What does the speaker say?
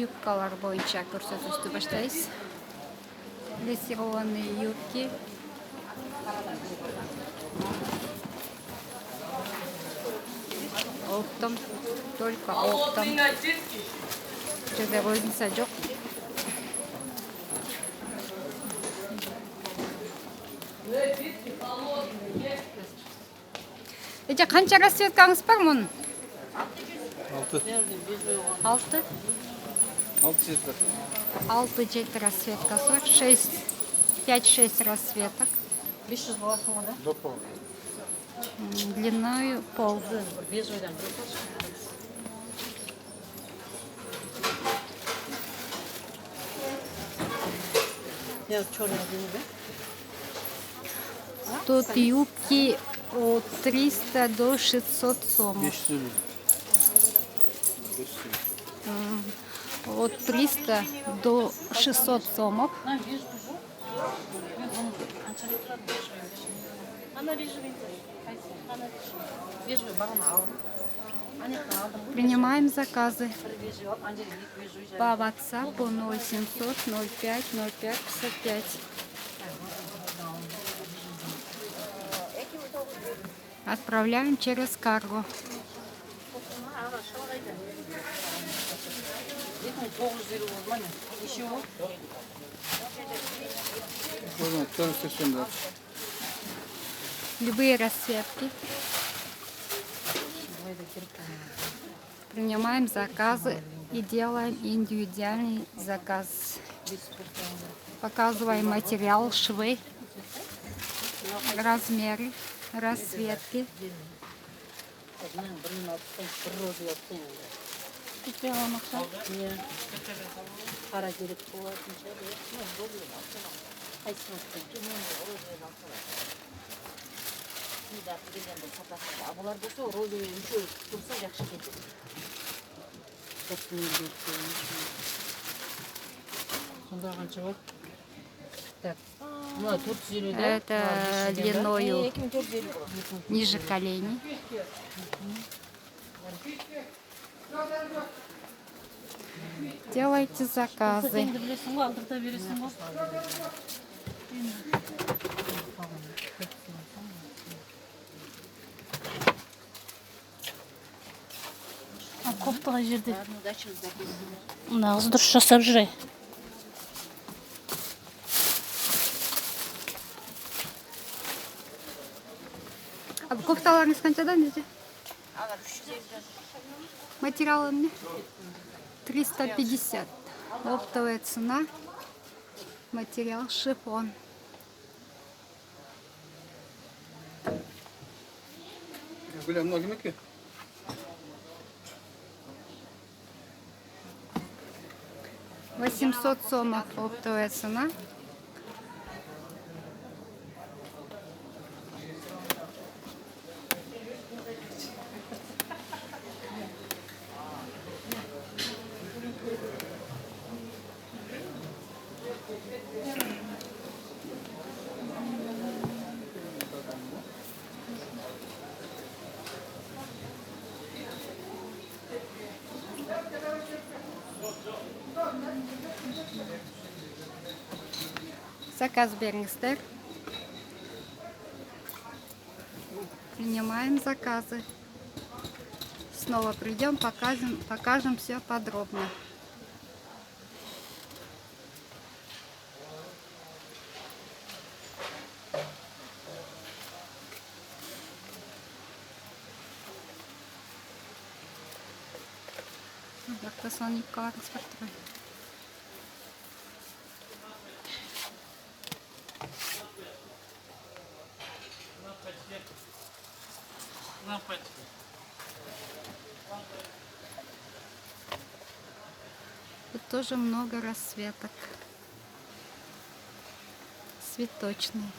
юбкалар боюнча көрсөтүштү баштайбыз. Плессированные юбки. Оптом, только оптом. Жерде розница жок. Эже канча расцветкаңыз бар мунун? 6. 6. 6 цветка. 6-7 расцветкасы бар. 5-6 расцветок. 500 боласың ғой, да? До пола. Длиною пол. Бежойдан бір қос. Я черный один, да? Тут юбки от 300 до 600 сомов. 500 лira. 500. От 300 до 600 сомов. Ана бежой жоқ. Қаншалай тұрады бежой? Ана бежой. Ана бежой бағана алдым. Анаяқтан алдым ғой. Принимаем заказы Бір бежой алып, ана жерге екі бежой жайлы. по WhatsApp по 0700 05 05 55. Отправляем через карго. 2950 болды ма не? Неше ол? Oradan 480 lira. Любые расцветки. Принимаем заказы и делаем индивидуальный заказ. Показываем материал, швы, размеры, расцветки. Бірін алып, бір розы алып тен. Купила маха. Не, қара керек болатын шығар. Қайсысын бұлар болса, розы үшеу тұрса жақшы кетеді. Сонда қанша бар? Так, мына 450 да? Это длиною 2450 болады. ниже коленей. Делайте заказы. Сенді білесің ғой, алдырта бересің ғой. Кофтаға жерде. Нағыз дұрыс жасап жүрей. А кофталарыңыз қаншадан деди? Материалы мне 350. Оптовая цена. Материал шифон. Böyle много yemek 800 сомов оптовая цена. Заказ беріңіздер. Принимаем заказы. Снова придем, покажем все подробно. Как-то Соник спортивный. Тут тоже много расцветок. Цветочные.